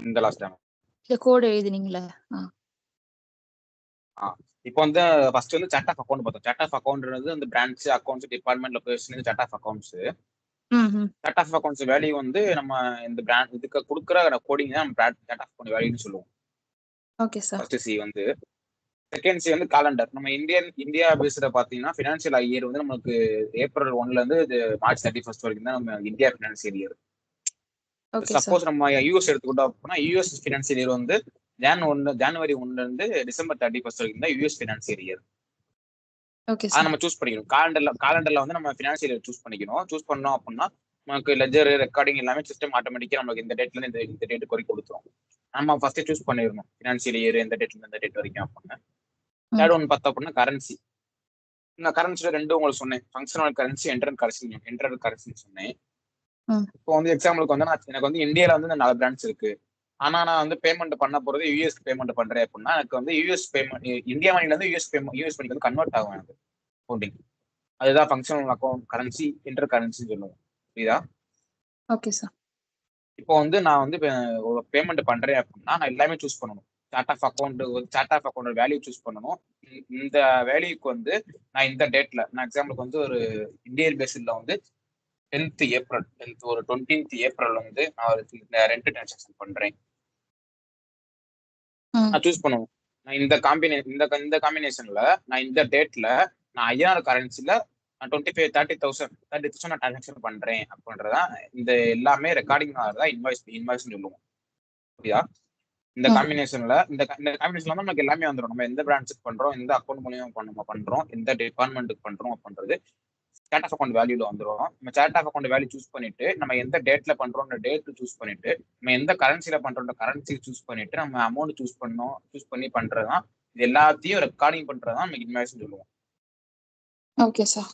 இந்த last time இல்ல code எழுதினீங்களா? இப்போ வந்து ஃபர்ஸ்ட் வந்து சார்ட் ஆஃப் அக்கௌண்ட் பார்த்தோம். சார்ட் ஆஃப் அக்கௌண்ட்ன்றது அந்த branch accounts department location chart of accounts. Chart of accounts value வந்து நம்ம இந்த பிராண்ட் இதுக்கு கொடுக்குற கோடிங் தான் நம்ம சார்ட் ஆஃப் அக்கௌண்ட் வேல்யூன்னு சொல்லுவோம். Okay sir. ஃபர்ஸ்ட் சி வந்து செகண்ட் சி வந்து காலண்டர். நம்ம இந்தியா பேஸ்ல பாத்தீங்கன்னா ஃபினான்ஷியல் இயர் வந்து நமக்கு ஏப்ரல் 1ல இருந்து இது மார்ச் 31 வரைக்கும் தான் நம்ம இந்தியா ஃபினான்ஷியல் இயர். சப்போஸ் நம்ம யூஎஸ் எடுத்துக்கிட்டோம் அப்படின்னா யூஎஸ் ஃபினான்ஷியல் இயர் வந்து ஜனவரி 1ல இருந்து டிசம்பர் 31 வரைக்கும் தான் யூஎஸ் ஃபினான்ஷியல் இயர். அதை நம்ம சூஸ் பண்ணிக்கணும். காலண்டர்ல வந்து நம்ம ஃபினான்ஷியல் இயர் சூஸ் பண்ணிக்கணும். சூஸ் பண்ணோம் அப்படின்னா நமக்கு லெஜர் ரெக்கார்டிங் எல்லாமே சிஸ்டம் ஆட்டோமேட்டிக்கா நமக்கு இந்த டேட்ல இருந்து இந்த டேட் வரைக்கும் கொடுத்துரும். நம்ம ஃபர்ஸ்ட் சூஸ் பண்ணிடணும் ஃபினான்ஷியல் இயர் எந்த டேட்ல இருந்து இந்த டேட் வரைக்கும் அப்படின்னு. தேர்ட் ஒன் பார்த்தோம் அப்படின்னா கரன்சி. நான் கரன்சில ரெண்டும் உங்களுக்கு சொன்னேன். ஃபங்க்ஷனல் கரன்சி, என்டர் கரன்சி சொன்னேன். இப்போ வந்து எக்ஸாம்பிளுக்கு வந்து எனக்கு வந்து இந்தியால வந்து 4 பிரான்ச் இருக்கு. ஆனா நான் வந்து பேமெண்ட் பண்ண போறது யூஎஸ் பேமெண்ட் பண்றேன் அப்படின்னா எனக்கு வந்து யூஎஸ் பேமெண்ட் இந்தியா மணில இருந்து யூஎஸ் மணிக்கு வந்து கன்வெர்ட் ஆகும் எனக்கு அக்கௌண்டிங். அதுதான் ஃபங்க்ஷனல் அக்கௌண்ட் கரன்சி, என்டர் கரன்சின்னு சொல்லுவோம். புரியுதா? Okay sir. இப்போ வந்து நான் வந்து ஒரு பேமெண்ட் பண்றேன் அப்படின்னா நான் எல்லாமே சூஸ் பண்ணணும். Chart of account value choose பண்ணணும். இந்த வேல்யூக்கு வந்து நான் இந்த டேட்ல நான் எக்ஸாம்பிளுக்கு வந்து ஒரு இந்தியன் பேசிஸ்ல வந்து 10th ஏப்ரல் ஒரு 20th ஏப்ரல் வந்து நான் ஒரு ரெண்ட் டிரான்சாக்ஷன் பண்றேன். நான் சூஸ் பண்ணுவோம். நான் இந்த காம்பினேஷன்ல நான் இந்த டேட்ல நான் ஐஆர் கரன்சில நான் 30,000 நான் டிரான்சாக்ஷன் பண்றேன் அப்படின்றதான் இந்த எல்லாமே ரெக்கார்டிங் தான் இன்வாய்ஸ் சொல்லுவோம். புரியுதா? இந்த காம்பினேஷன்ல வந்து நமக்கு எல்லாமே வந்துடும். நம்ம எந்த பிரான்ச்சுக்கு பண்றோம், எந்த அக்கௌண்ட் மூலியமா நம்ம பண்றோம், எந்த டிபார்ட்மெண்ட்டுக்கு பண்றோம் அப்படின்றது சார்ட் ஆஃப் அக்கௌண்ட் வேல்யூல வந்துடும். நம்ம chart of account value choose பண்ணிட்டு நம்ம எந்த டேட்ல பண்றோம் டேட் சூஸ் பண்ணிட்டு நம்ம எந்த கரன்சில பண்றோம் கரன்சி சூஸ் பண்ணிட்டு நம்ம அமௌண்ட் சூஸ் பண்ணி பண்றதுதான் இது எல்லாத்தையும் ரெக்கார்டிங் பண்றதுதான் நம்ம இன்வாய்ஸ் சொல்லுவோம். Okay sir.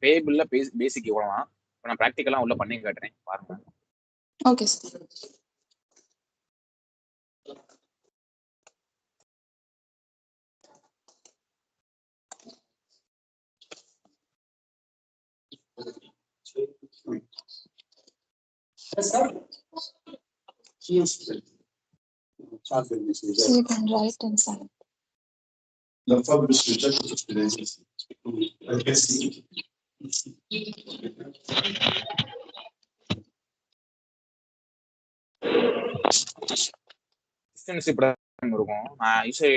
பேபிள்ல பேசிக் இவ்வளவுதான். இப்போ நான் பிராக்டிக்கலா உள்ள பண்ணி காட்டுறேன் பாருங்க. Okay sir. Right and silent. The published rejected today's instance இப்படி இருக்கும். நான் யூசர்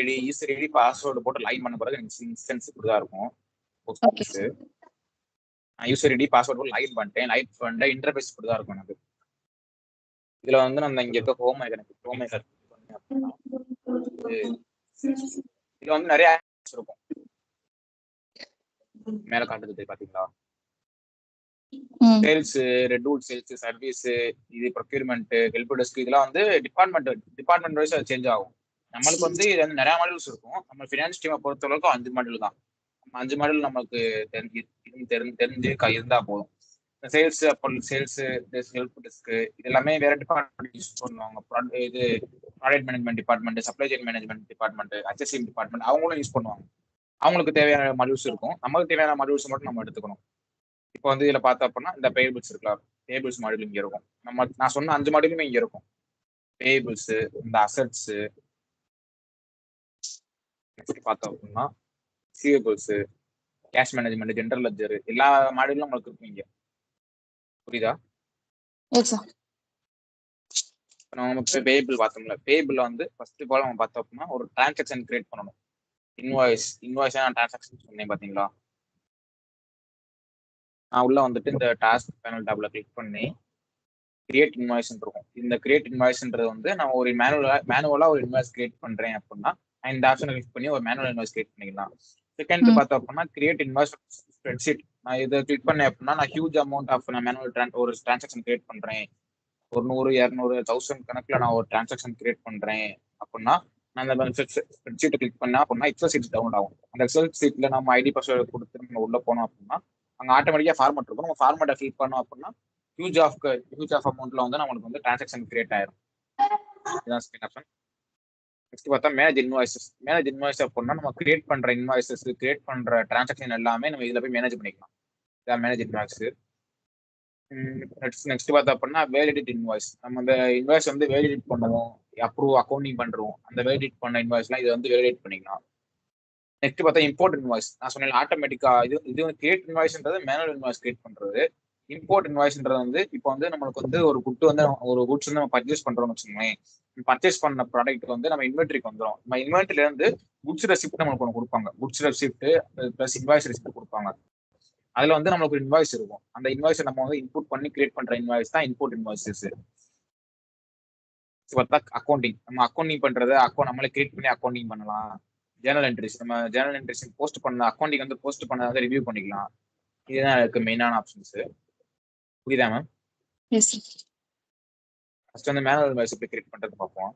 ஐடி பாஸ்வேர்டு போட்டு லைன் பண்ண பிறகு எனக்கு இன்ஸ்டன்ஸ் இப்படிதான் இருக்கும். நான் யூசர் ஐடி பாஸ்வேர்டு போட்டு லைன் பண்ணிட்டேன். இன்டர்ஃபேஸ் இப்படிதான் இருக்கும் எனக்கு. இதுல வந்து நம்ம இங்க இருக்க ஹோம் ஐக்கன் இதுல வந்து நிறைய இருக்கும். மேல காட்டுறது பாத்தீங்களா? சேல்ஸ், ரெட்வூட் சேல்ஸ், சர்வீஸ், இது ப்ரொக்யூர்மெண்ட், ஹெல்ப் டெஸ்க், இதெல்லாம் வந்து டிபார்ட்மெண்ட் வைஸ் அது சேஞ்ச் ஆகும். நம்மளுக்கு வந்து இது வந்து நிறைய மாடல்ஸ் இருக்கும். நம்ம ஃபினான்ஸ் டீமை பொறுத்த அளவுக்கு 5 மாடல் தான். 5 மாடல் நமக்கு தெரிஞ்சு இருந்தா போதும். சேல்ஸ் ஹெல்ப் டெஸ்க் இது எல்லாமே வேற டிபார்ட்மெண்ட் யூஸ் பண்ணுவாங்க. இது product management department, supply chain management department, HSM department அவங்களும் யூஸ் பண்ணுவாங்க. அவங்களுக்கு தேவையான மாடியூல்ஸ் இருக்கும். நமக்கு தேவையான மாடியூல்ஸ் மட்டும் நம்ம எடுத்துக்கணும். இப்போ வந்து இதுல பார்த்தா அப்படின்னா இந்த பேபிள்ஸ் இருக்கலாம். பேபிள்ஸ் மாடியூல் இங்க இருக்கும். நான் சொன்ன 5 மாடியூலுமே இங்க இருக்கும். பேபிள்ஸ், இந்த அசட்ஸ், நெக்ஸ்ட் பார்த்தோம் அப்படின்னா receivables, cash management, general ledger எல்லா மாடியூலும் உங்களுக்கு இருக்கும் இங்க. புரியுதா? நம்ம பேபிள் பார்த்தோம்ல, பேபிள் வந்து ஃபர்ஸ்ட் ஆஃப் ஆல் நம்ம பார்த்தோம் அப்படின்னா ஒரு டிரான்சாக்ஷன் கிரியேட் பண்ணணும். இன்வாய்ஸா டிரான்சாக்ஷன் சொன்னேன் பாத்தீங்களா? நான் உள்ள வந்துட்டு இந்த டாஸ்க் பேனல் டேப்ல கிளிக் பண்ணி கிரியேட் இன்வாய்ஸ் இருக்கும். இந்த கிரியேட் இன்வாய்ஸ்ன்றது வந்து நான் ஒரு மேனுவலா ஒரு இன்வாய்ஸ் கிரியேட் பண்றேன் அப்படின்னா இந்த ஆப்ஷனை கிளிக் பண்ணி ஒரு மேனுவல் இன்வாய்ஸ் கிரியேட் பண்ணிக்கலாம். செகண்ட் பார்த்தோம் அப்படின்னா கிரியேட் இன்வாய்ஸ் ஸ்ப்ரெட்ஷீட். நான் இதை கிளிக் பண்ணேன் அப்படின்னா நான் ஹியூஜ் அமௌண்ட் ஆஃப் நான் மேனுவல் ஒரு டிரான்சாக்ஷன் கிரியேட் பண்றேன். ஒரு 100, 200, 1000 கணக்குல நான் ஒரு டிரான்சாக்ஷன் கிரியேட் பண்றேன் அப்படின்னா நான் அந்த ஸ்ப்ரெட்ஷீட்டை கிளிக் பண்ணா அப்படின்னா எக்ஸல் சீட் டவுன்லோட் ஆகும். அந்த எக்ஸல் சீட்ல நம்ம ஐடி பாஸ்வேர்டு கொடுத்து நம்ம உள்ள போனோம் அப்படின்னா அங்கே ஆட்டோமேட்டிக்கா ஃபார்மேட் இருக்கும். நம்ம ஃபார்மேட்டை ஃபில் பண்ணோம் அப்படின்னா ஹியூஜ் ஆஃப் அமௌண்ட்ல வந்து நம்மளுக்கு வந்து டிரான்சாக்ஷன் கிரியேட் ஆயிரும். இதுதான் செகண்ட் ஆப்ஷன். நெக்ஸ்ட் பார்த்தா மேனேஜ் இன்வாய்ஸ் அப்படின்னா நம்ம கிரியேட் பண்ற இன்வாய்ஸஸ், கிரியேட் பண்ற டிரான்சாக்ஷன் எல்லாமே நம்ம இதுல போய் மேனேஜ் பண்ணிக்கலாம். இதான் மேனேஜ் இன்வாய்ஸ். நெக்ஸ்ட் பார்த்தா அப்படின்னா வேலிடேட் இன்வாய்ஸ். நம்ம அந்த இன்வாய்ஸ் வந்து வேலிடேட் பண்ணுவோம், அப்ரூவ் அக்கௌண்டிங் பண்றோம். அந்த வேலிடேட் பண்ண இன்வாய்ஸ்லாம் இதை வந்து வேலிடேட் பண்ணிக்கலாம். நெக்ஸ்ட் பார்த்தா இம்போர்ட் இன்வாய்ஸ். நான் சொன்னேன் ஆட்டோமேட்டிக்கா இது வந்து கிரியேட் இன்வாய்ஸ்ன்றது மேனுவல் இன்வாய்ஸ் கிரியேட் பண்றது. இம்போர்ட் இன்வாய்ஸ்ன்றது வந்து இப்போ வந்து நம்மளுக்கு வந்து ஒரு குட் வந்து ஒரு குட்ஸ் வந்து நம்ம பர்ச்சேஸ் பண்றோம்னு வச்சுக்கோங்களேன். பர்ச்சேஸ் பண்ண ப்ராடக்ட் வந்து நம்ம இன்வென்ட்ரிக்கு வந்துடும். நம்ம இன்வென்ட்ரில இருந்து குட்ஸ் ரெசிப்ட் நம்மளுக்கு ஒன்று கொடுப்பாங்க. Goods receipt plus invoice receipt கொடுப்பாங்க. அதுல வந்து நம்மளுக்கு ஒரு இன்வாய்ஸ் இருக்கும். அந்த இன்வாய்ஸை நம்ம வந்து இன்புட் பண்ணி கிரியேட் பண்ற இன்வாய்ஸ் தான் இன்புட் இன்வாய்ஸஸ். அக்கௌண்டிங், நம்ம அக்கௌண்டிங் பண்றது நம்மளே கிரியேட் பண்ணி அக்கௌண்டிங் பண்ணலாம். ஜேர்னல் என்ட்ரிஸ், நம்ம ஜேர்னல் என்ட்ரிஸ் போஸ்ட் பண்ண அக்கௌண்டிங் வந்து போஸ்ட் பண்ணதை ரிவ்யூ பண்ணிக்கலாம். இதுதான் இருக்கு மெயினான ஆப்ஷன்ஸ். புரியுதா மேம்? Yes sir. ஃபர்ஸ்ட் வந்து மேனுவல் இன்வாய்ஸ் எப்படி கிரியேட் பண்றது பார்ப்போம்.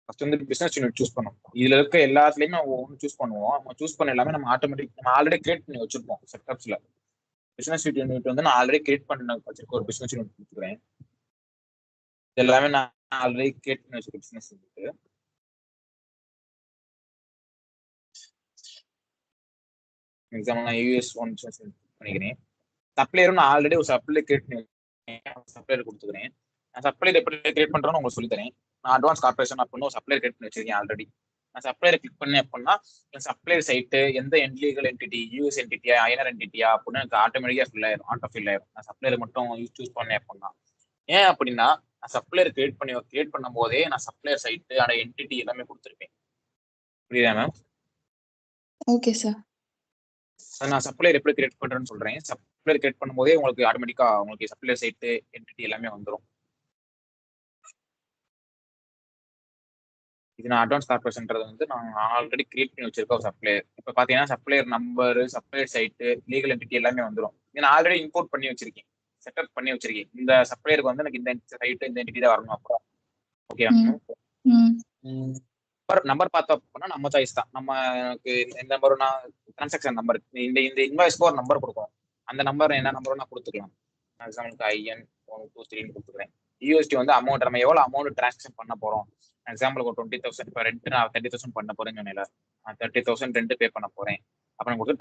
ஃபர்ஸ்ட் வந்து பிசினஸ் யூனிட் சூஸ் பண்ணும். இதுல இருக்க எல்லாத்துலயுமே நம்ம ஒன்று சூஸ் பண்ணுவோம். நம்ம சூஸ் பண்ண எல்லாமே நம்ம ஆட்டோமேட்டிக் நம்ம ஆல்ரெடி கிரியேட் பண்ணி வச்சிருப்போம் செட்டப்ஸ்ல. பிசினஸ் யூனிட் வந்து நான் ஆல்ரெடி கிரியேட் பண்ண வச்சிருக்க ஒரு பிசினஸ் யூனிட் கொடுத்துக்கிறேன். எல்லாமே நான் ஆல்ரெடி கிரியேட் பண்ணி வச்சிருக்க பிசினஸ் யூனிட். எக்ஸாம்பிள் நான் யூஎஸ் ஒன் பிசினஸ் யூனிட் பண்ணிக்கிறேன். சப்ளையரும் நான் ஆல்ரெடி ஒரு சப்ளை கிரியேட் பண்ணி சப்ளையர் கொடுத்துக்கிறேன். நான் சப்ளையர் எப்படி கிரியேட் பண்றேன்னு உங்களுக்கு சொல்லி தரேன். நான் அட்வான்ஸ் கார்பரேஷன் அப்படின்னு ஒரு சப்ளையர் கிரியேட் பண்ணி வச்சிருக்கேன் ஆல்ரெடி. நான் சப்ளையர் கிளிக் பண்ணேன் அப்படின்னா என் சப்ளையர் சைட்டு எந்த லீகல் என்டிட்டி, யூஎஸ் என்டிட்டியா, ஐஎன்ஆர் என்டிட்டியா அப்படின்னு எனக்கு ஆட்டோமேட்டிக்கா ஆட்டோ ஃபில் ஆயிரும். நான் சப்ளையர் மட்டும் சூஸ் பண்ணேன் அப்படின்னா. ஏன் அப்படின்னா நான் சப்ளையர் கிரியேட் பண்ணும் போதே நான் சப்ளையர் சைட்டு அந்த என்டிட்டி எல்லாமே கொடுத்துருப்பேன். புரியுதா மேம்? Okay sir. நான் சப்ளையர் எப்படி கிரியேட் பண்றேன்னு சொல்றேன். சப்ளையர் கிரியேட் பண்ணும்போதே உங்களுக்கு ஆட்டோமேட்டிக்கா உங்களுக்கு சப்ளையர் சைட்டு என்டிட்டி எல்லாமே வந்துடும். இது நான் அட்வான்ஸ் கார்பரேஷன்றது வந்து நான் ஆல்ரெடி கிரியேட் பண்ணி வச்சிருக்க ஒரு சப்ளையர். இப்போ பார்த்தீங்கன்னா supplier number, supplier site, legal entity எல்லாமே வந்துடும். நான் ஆல்ரெடி இம்போர்ட் பண்ணி வச்சிருக்கேன், செட்டப் பண்ணி வச்சிருக்கேன். இந்த சப்ளையருக்கு வந்து எனக்கு இந்த சைட்டு இந்த என்டிட்டி தான் வரணும். அப்புறம் ஓகே நம்பர் பார்த்தோம் அப்படின்னா நம்ம சாய்ஸ் தான். நம்ம இந்த நம்பர் நான் டிரான்சாக்ஷன் நம்பர் இந்த இன்வாய்ஸ்க்கு ஒரு நம்பர் கொடுக்கும். அந்த நம்பர் என்ன நம்பர் நான் கொடுத்துக்கலாம். எக்ஸாம்பிளுக்கு IN 123 கொடுத்துக்கிறேன். யூஎஸ்டி வந்து அமௌண்ட் நம்ம எவ்வளோ அமௌண்ட் டிரான்சாக்ஷன் பண்ண போறோம். எக்ஸாம்பிளுக்கு ஒரு 20,000 இப்போ ரெண்ட் நான் 30,000 பண்ண போறேன்னு சொன்னேன். நான் 30,000 ரெண்ட் பே பண்ண போறேன். அப்போ நமக்கு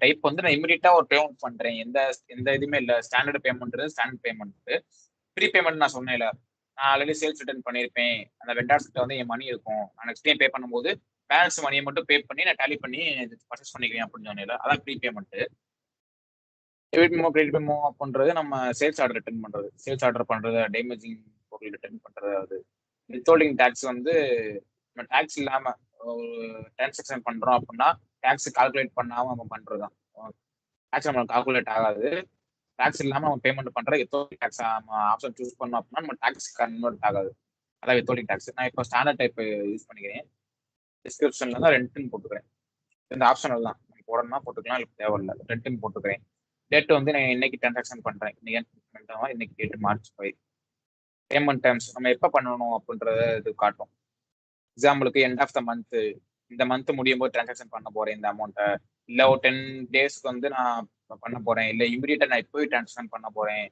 டைப் வந்து நான் இமீடியட்டா ஒரு பேமெண்ட் பண்றேன். எந்த இதுவுமே இல்லை. ஸ்டாண்டர்ட் பேமெண்ட் ப்ரீ பேமெண்ட் நான் சொன்னேன். நான் ஆல்ரெடி சேல்ஸ் ரிட்டர்ன் பண்ணியிருப்பேன். அந்த வெண்டார்ஸ் கிட்ட வந்து என் மணி இருக்கும். நான் நெக்ஸ்ட் டைம் பே பண்ணும்போது பேலன்ஸ் மணியை மட்டும் பே பண்ணி நான் டேலி பண்ணி பர்ச்சேஸ் பண்ணிக்கிறேன் அப்படின்னு சொன்னேன். அதான் pre payment. Debit memo, credit memo பண்றது நம்ம சேல்ஸ் ஆர்டர் ரிட்டர்ன் பண்றது. சேல்ஸ் ஆர்டர் பண்றது, டேமேஜிங் பொருள் ரிட்டர்ன் பண்றது. அது வித்ஹோல்டிங் டேக்ஸ் வந்து நம்ம டேக்ஸ் இல்லாம ஒரு டிரான்சாக்ஷன் பண்றோம் அப்படின்னா டேக்ஸ் கால்குலேட் பண்ணாம நம்ம பண்றதுதான். டேக்ஸ் நம்மளுக்கு கால்குலேட் ஆகாது. டேக்ஸ் இல்லாம நம்ம பேமெண்ட் பண்ற வித்ஹோல்டிங் டேக்ஸ் ஆப்ஷன் சூஸ் பண்ணோம் அப்படின்னா நம்ம டேக்ஸ் கன்வெர்ட் ஆகாது. அதான் வித்ஹோல்டிங் டேக்ஸ். நான் இப்போ ஸ்டாண்டர்ட் டைப் யூஸ் பண்ணிக்கிறேன். டிஸ்கிரிப்ஷன்ல தான் ரெண்ட்னு போட்டுக்கிறேன். இந்த ஆப்ஷனல் தான் போடணும்னா போட்டுக்கலாம், இல்லை தேவையில்லை. ரெண்ட்னு போட்டுக்கிறேன். டேட் வந்து நான் இன்னைக்கு டிரான்சாக்ஷன் பண்றேன். இன்னைக்கு டேட் March 5. பேமெண்ட் டைம்ஸ் நம்ம எப்போ பண்ணணும் அப்படின்றத இது காட்டும். எக்ஸாம்பிளுக்கு எண்ட் ஆஃப் த மந்த், இந்த மந்த் முடியும் போது டிரான்சாக்ஷன் பண்ண போறேன் இந்த அமௌண்ட்டை, இல்லை ஒரு 10 டேஸ்க்கு வந்து நான் பண்ண போறேன், இல்லை இமீடியட்டா நான் இப்போ டிரான்சாக்ஷன் பண்ண போறேன்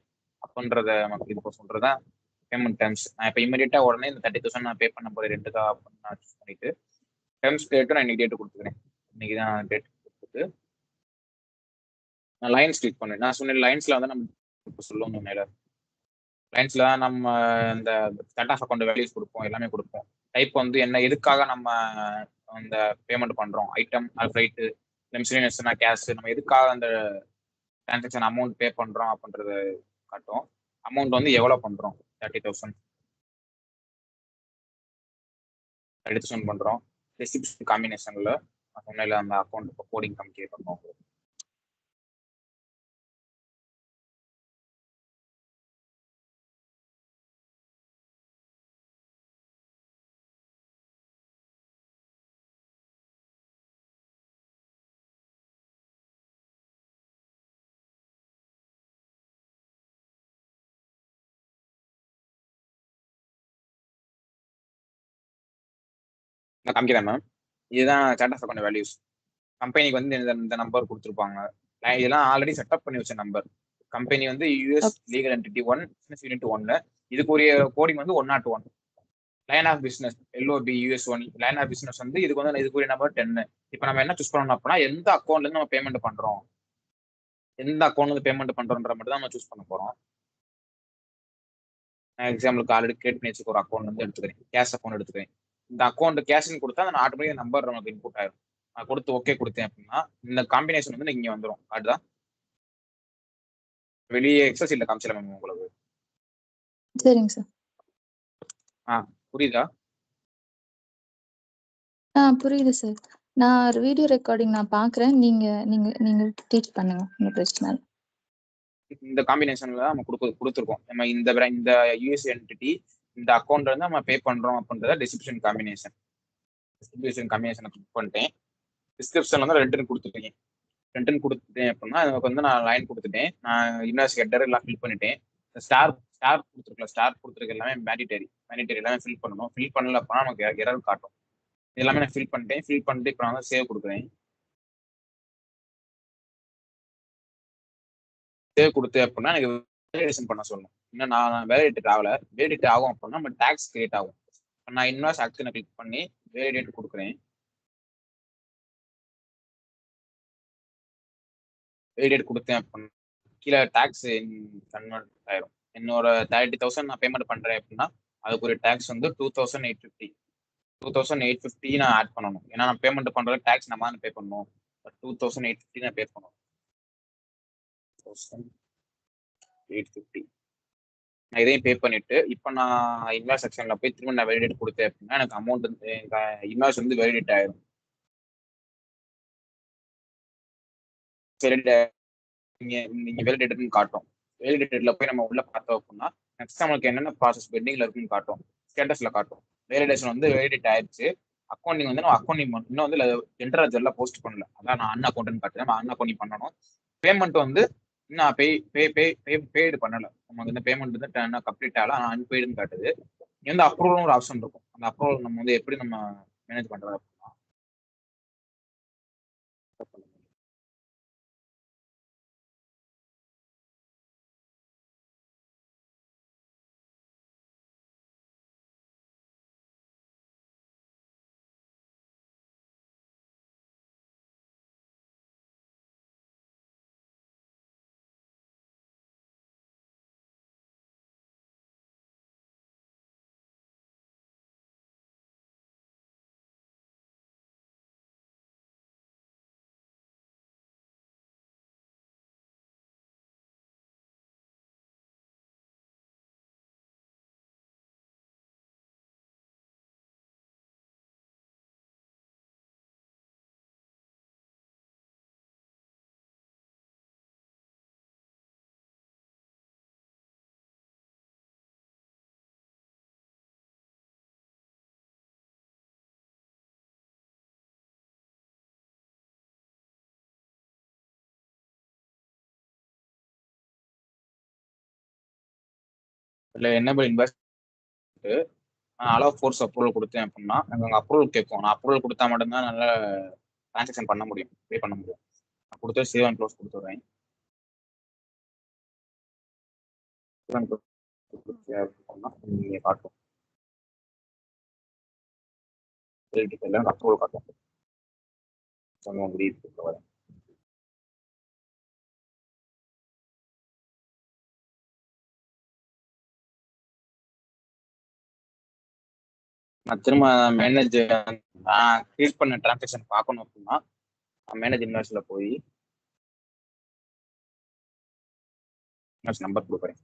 அப்படின்றத நமக்கு இது சொல்றதுதான் பேமெண்ட் டைம்ஸ். நான் இப்போ இமீடியட்டா உடனே இந்த 30,000 நான் பே பண்ண போறேன் ரெண்டுக்கா அப்படின்னு நான் சூஸ் பண்ணிட்டு டைம்ஸ் டேட்டும் நான் இன்னைக்கு டேட்டு கொடுத்துக்கிறேன். இன்னைக்கு தான் டேட் கொடுத்துட்டு நான் லைன்ஸ் கிளிக் பண்ணேன். நான் சொன்ன லைன்ஸ்ல வந்து நம்ம சொல்லணும். லைன்ஸ்ல தான் நம்ம இந்த ஸ்டார்ட் ஆஃப் அக்கௌண்ட் வேல்யூஸ் கொடுப்போம், எல்லாமே கொடுப்போம். டைப் வந்து என்ன, எதுக்காக நம்ம அந்த பேமெண்ட் பண்றோம், ஐட்டம், ஃப்ரைட்டு, மிஸ்லேனியஸ்னா கேஷ், நம்ம எதுக்காக அந்த டிரான்சாக்ஷன் அமௌண்ட் பே பண்றோம் அப்படின்றத காட்டும். அமௌண்ட் வந்து எவ்வளவு பண்றோம், 30,000 பண்றோம். ரெசிப்ட் காம்பினேஷன்ல சொன்ன அந்த அக்கௌண்ட் கோடிங் கம்ப்ளீட் பண்ணுவோம். நான் காமிக்கிறேன் மேம். இதுதான் சார்ட் ஆஃப் அக்கௌண்ட் வேல்யூஸ். கம்பெனிக்கு வந்து இந்த நம்பர் கொடுத்துருப்பாங்க. இதெல்லாம் ஆல்ரெடி செட்டப் பண்ணி வச்ச நம்பர். கம்பெனி வந்து US legal entity 1, business unit 1. இதுக்குரிய கோடிங் வந்து 101. Line of business LOB US 1. Line of business வந்து இதுக்குரிய நம்பர் 10. இப்போ நம்ம என்ன சூஸ் பண்ணணும் அப்படின்னா எந்த அக்கௌண்ட்ல இருந்து நம்ம பேமெண்ட் பண்றோம் எந்த அக்கௌண்ட் வந்து பேமெண்ட் பண்றோன்ற மட்டும் தான் நம்ம சூஸ் பண்ண போறோம். எக்ஸாம்பிளுக்கு ஆல்ரெடி கிரியேட் பண்ணி வச்சுக்க ஒரு அக்கௌண்ட் வந்து எடுத்துக்கிறேன், கேஷ் அக்கௌண்ட் எடுத்துக்கிறேன். இந்த அக்கௌண்ட் கேஷ்னு கொடுத்தா அந்த ஆட்டோமேட்டிக் நம்பர் நமக்கு இன்புட் ஆயிரும். நான் கொடுத்து ஓகே கொடுத்தேன் அப்படின்னா இந்த காம்பினேஷன் வந்து இங்க வந்துடும். அதுதான் வெளியே எக்ஸசைஸ்ல காமிச்சல மேம் உங்களுக்கு. சரிங்க சார். புரியுதா? புரியுது சார். நான் வீடியோ ரெக்கார்டிங் நான் பார்க்குறேன். நீங்க நீங்க நீங்க டீச் பண்ணுங்க. ஒன்றும் பிரச்சனை இல்லை. இந்த காம்பினேஷன்ல நம்ம கொடுத்துருக்கோம். நம்ம இந்த யூஎஸ் என்டிட்டி இந்த அக்கௌண்ட் வந்து நம்ம பே பண்றோம் அப்படின்றத டிஸ்கிரிப்ஷன் காம்பினேஷன் கிளிக் பண்ணிட்டேன். டிஸ்கிரிப்ஷன்ல வந்து ரெண்டுன்னு கொடுத்துட்டேன். ரெண்டுன்னு கொடுத்துட்டேன் அப்படின்னா அதுக்கு வந்து நான் லைன் கொடுத்துட்டேன். நான் இன்வாய்ஸ் ஹெட்டர் எல்லாம் ஃபில் பண்ணிட்டேன். ஸ்டார் கொடுத்துருக்கல, ஸ்டார் கொடுத்துருக்க எல்லாமே மேண்டிட்டரி எல்லாமே ஃபில் பண்ணணும். ஃபில் பண்ணல அப்படின்னா நமக்கு எரர் காட்டும். எல்லாமே நான் ஃபில் பண்ணிட்டேன். ஃபில் பண்ணிட்டு இப்போ நான் வந்து சேவ் கொடுக்குறேன். சேவ் கொடுத்து அப்படின்னா எனக்கு வேலிடேஷன் பண்ண சொல்லணும். இன்னும் நான் வேலிடேட் ஆகல. வேலிடேட் ஆகும் அப்படின்னா நம்ம டேக்ஸ் கிரியேட் ஆகும். நான் இன்வாய்ஸ் ஆக்ஷனை கிளிக் பண்ணி வேலிடேட் கொடுக்குறேன். வேலிடேட் கொடுத்தேன் அப்படின்னா கீழே டேக்ஸ் கன்வெர்ட் ஆயிரும். என்னோட 30,000 நான் பேமெண்ட் பண்றேன் அப்படின்னா அதுக்கு ஒரு டேக்ஸ் வந்து 2,850 நான் ஆட் பண்ணணும். ஏன்னா நான் பேமெண்ட் பண்றது டேக்ஸ் நம்ம தான் பே பண்ணணும். 2,850 நான் பே பண்ணணும். 850 நான் இதையும் பே பண்ணிட்டு இப்போ நான் இன்வாய்ஸ் செக்ஷன்ல போய் திரும்ப நான் வேலிடேட் கொடுத்தேன் அப்படின்னா எனக்கு அமௌண்ட் வந்து இன்வாய்ஸ் வந்து வேலிடேட் ஆயிரும். நீங்க வேலிடேட்டட்னு காட்டும். வேலிடேட்டட்ல போய் நம்ம உள்ள பார்த்தோம் அப்படின்னா நெக்ஸ்ட் நம்மளுக்கு என்னென்ன ப்ராசஸ் பெண்டிங்ல இருக்குன்னு காட்டும். ஸ்டேட்டஸ்ல காட்டும். வேலிடேஷன் வந்து வேலிடேட் ஆயிடுச்சு. அக்கௌண்டிங் வந்து நம்ம அக்கௌண்டிங் இன்னும் வந்து ஜென்டர் லெஜர்ல போஸ்ட் பண்ணல. அதான் நான் அன் அக்கௌண்ட்னு காட்டுறேன். நம்ம அன் அக்கௌண்டிங் பண்ணணும். பேமெண்ட் வந்து இன்னும் பெய்டு பண்ணல. நமக்கு இந்த பேமெண்ட் வந்து கம்ப்ளீட் ஆகல. ஆனால் அன்பெய்டுன்னு காட்டுது. இங்க வந்து அப்ரூவல் ஒரு ஆப்ஷன் இருக்கும். அந்த அப்ரூவல் நம்ம வந்து எப்படி நம்ம மேனேஜ் பண்றது அப்படின்னா இல்லை enable invest allow force approval கொடுத்தேன் அப்படின்னா எனக்கு அப்ரூவல் கேட்கும். நான் அப்ரூவல் கொடுத்தா மட்டும்தான் நல்லா டிரான்சாக்ஷன் பண்ண முடியும், பே பண்ண முடியும். நான் கொடுத்து சேவ் அண்ட் க்ளோஸ் கொடுத்துட்றேன். நீங்க காட்டும் அப்ரூவல் காட்டும். வரேன். நான் திரும்ப மேனேஜர் நான் கிரியேட் பண்ண டிரான்சாக்ஷன் பார்க்கணும் அப்படின்னா மேனேஜ் இன்வாய்ஸ்ல போய் இன்வாய்ஸ் நம்பர் கொடுக்குறேன்.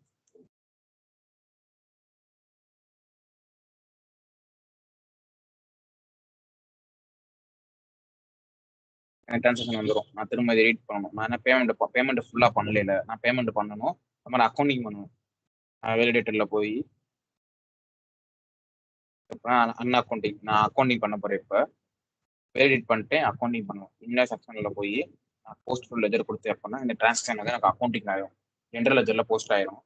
எனக்கு டிரான்சாக்ஷன் வந்துடும். நான் திரும்ப இதை எடிட் பண்ணணும். நான் என்ன பேமெண்ட் ஃபுல்லாக பண்ணல. நான் பேமெண்ட் பண்ணணும். அது மாதிரி அக்கௌண்டிங் பண்ணணும். வேலிடேட்டர்ல போய் அன் அக்கௌண்டிங் நான் அக்கௌண்டிங் பண்ண போறேன். இப்போ வேலிடேட் பண்ணிட்டு அக்கௌண்டிங் பண்ணுவோம். இன்வாய்ஸ் செக்ஷன்ல போய் போஸ்ட் ஃபுல் லெஜர் கொடுத்தேன் அப்படின்னா இந்த டிரான்சாக்ஷன் வந்து எனக்கு அக்கௌண்டிங் ஆயிரும். ஜென்ரல் லெஜர்ல போஸ்ட் ஆயிரும்.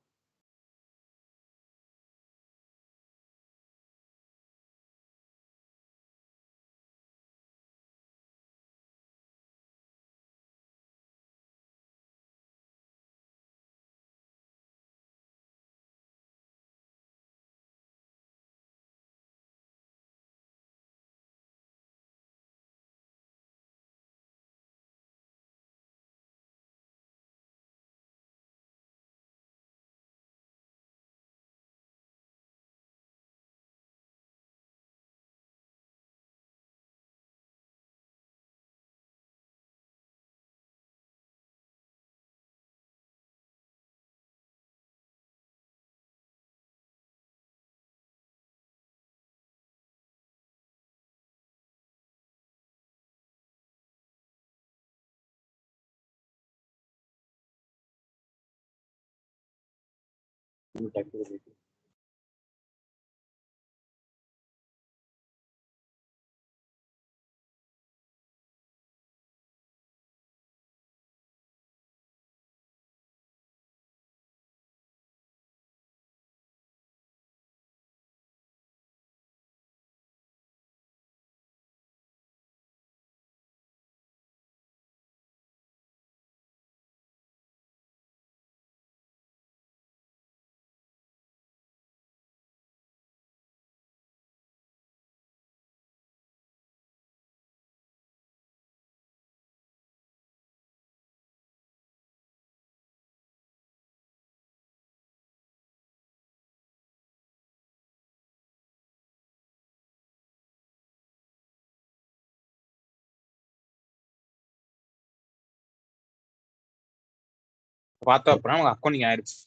பார்த்தோம் அப்படின்னா நமக்கு அக்கௌண்டிங் ஆயிடுச்சு.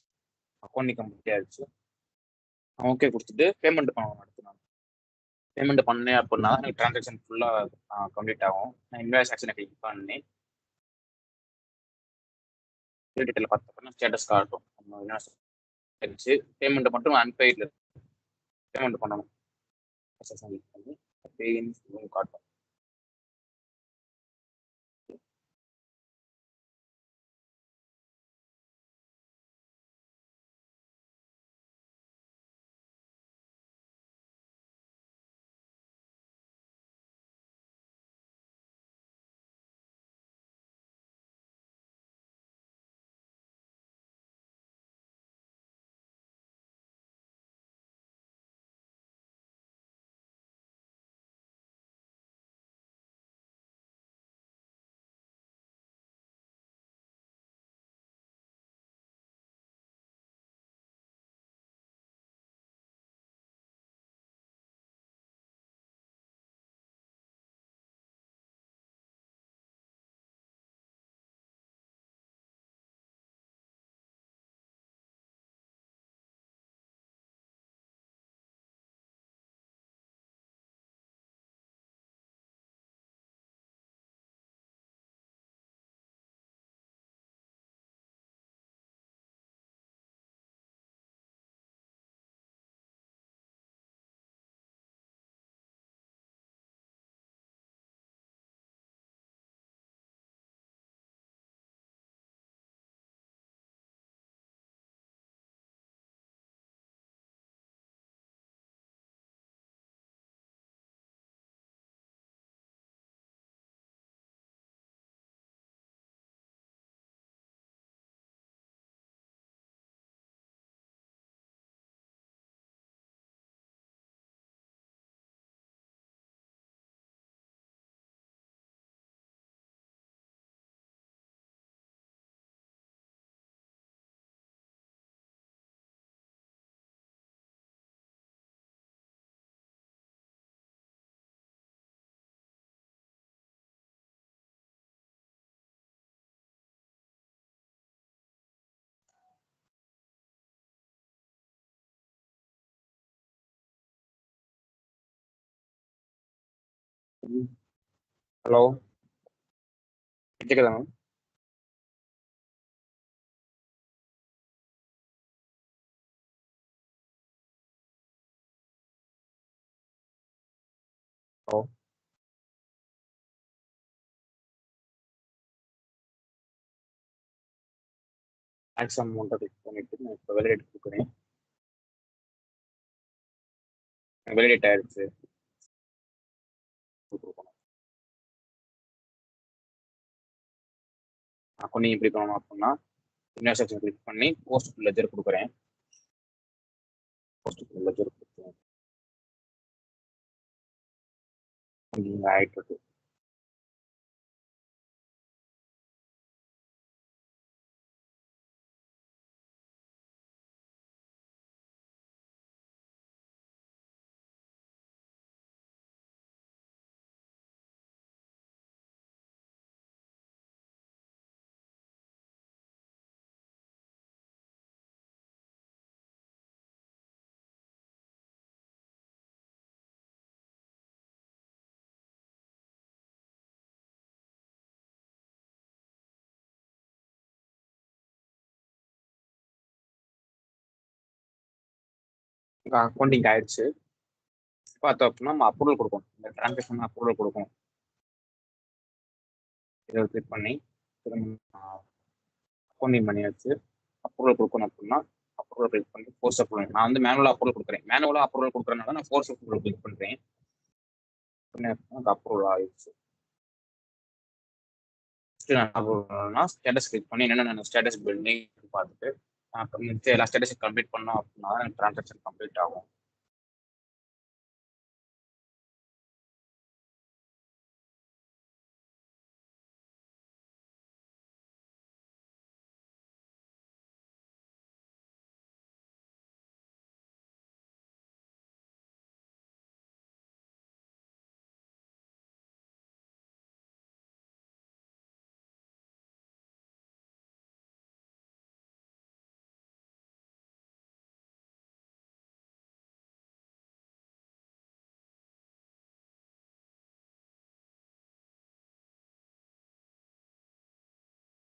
அக்கௌண்டிங் கம்ப்ளீட் ஆயிடுச்சு. ஓகே கொடுத்துட்டு பேமெண்ட் பண்ணணும். அடுத்து நான் பேமெண்ட் பண்ணேன் அப்படின்னா எனக்கு டிரான்சாக்ஷன் ஃபுல்லாக கம்ப்ளீட் ஆகும். நான் இன்வாய்ஸ் ஆக்ஷனை கிளிக் பண்ணி டீட்டெயில் பார்த்தோம்னா ஸ்டேட்டஸ் காட்டும். நம்ம இன்வாய்ஸ் ஆயிடுச்சு. பேமெண்ட் மட்டும் அன்பெய்டில் பேமெண்ட் பண்ணணும். கிளிக் பண்ணி பேயின்னு காட்டும். ஹலோ கேட்குதா மேம்? ஹலோ மேக்ஸ் அமௌண்ட்டை கிளிக் பண்ணிட்டு நான் இப்போ வேலிடேட் கொடுக்குறேன். வேலிடேட் ஆயிடுச்சு. கொடுக்கணும். அக்கௌண்டிங் எப்படி பண்ணணும் அப்படின்னா இன்வாய்ஸ் ஆக்ஷன் கிளிக் பண்ணி போஸ்ட் லெஜர் கொடுக்குறேன். போஸ்ட் லெஜர் கொடுக்குறேன். இங்கே ஆயிட்டு இருக்கு. அக்கௌண்டிங் ஆயிடுச்சு. பார்த்தோம் அப்படின்னா நம்ம அப்ரூவல் கொடுக்கணும், இந்த டிரான்சாக்ஷன் அப்ரூவல் கொடுக்கணும். இதை கிளிக் பண்ணி அக்கௌண்டிங் பண்ணியாச்சு. அப்ரூவல் கொடுக்கணும் அப்படின்னா அப்ரூவல் கிளிக் பண்ணி ஃபோர்ஸ் அப்ரூவல். நான் வந்து மேனுவலாக அப்ரூவல் கொடுக்குறேன். மேனுவலாக அப்ரூவல் கொடுக்குறதுனால நான் ஃபோர்ஸ் அப்ரூவல் கிளிக் பண்ணுறேன். அப்ரூவல் ஆயிடுச்சு. ஸ்டேட்டஸ் கிளிக் பண்ணி என்னென்ன ஸ்டேட்டஸ் பில்டிங் பார்த்துட்டு எல்லா ஸ்டேட்டஸும் கம்ப்ளீட் பண்ணோம் அப்படின்னா டிரான்சாக்ஷன் கம்ப்ளீட் ஆகும்.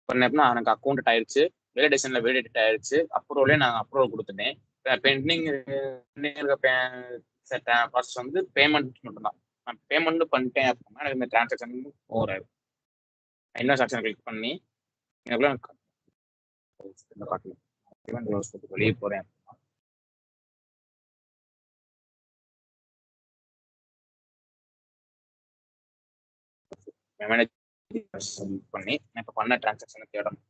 பண்ணேன்னா எனக்கு அக்கௌண்ட் ஆயிடுச்சு, வேலிடேஷன்ல வேலிடேட் ஆயிடுச்சு, அப்ரூவலே நான் அப்ரூவல் கொடுத்துட்டேன். பெண்டிங் ப்ராசஸ் வந்து பேமெண்ட் மட்டும்தான். நான் பேமெண்ட் பண்ணிட்டேன் அப்படின்னா எனக்கு இந்த டிரான்சாக்ஷன் ஓவர் ஆயிடும். இன்னொரு செக்ஷன் கிளிக் பண்ணி வெளியே போறேன். பண்ணி இப்போ பண்ண டிரான்சாக்ஷனை தேடணும்.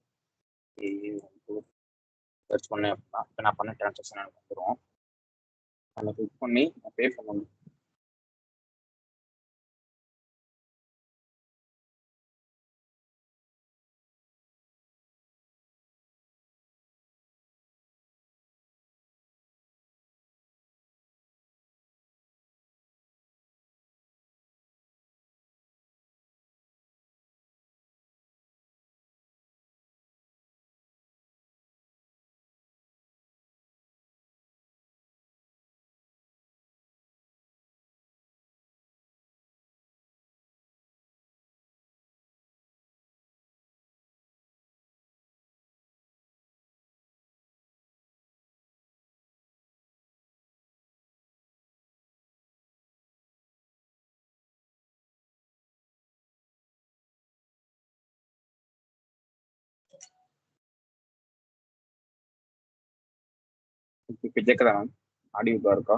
சர்ச் பண்ணேன் அப்படின்னா இப்போ நான் பண்ண டிரான்சாக்ஷன் எனக்கு வந்துடும். அதை கிளிக் பண்ணி நான் பே பண்ணணும். இப்போ கேட்குதா மேம்? ஆடியோ இருக்கா?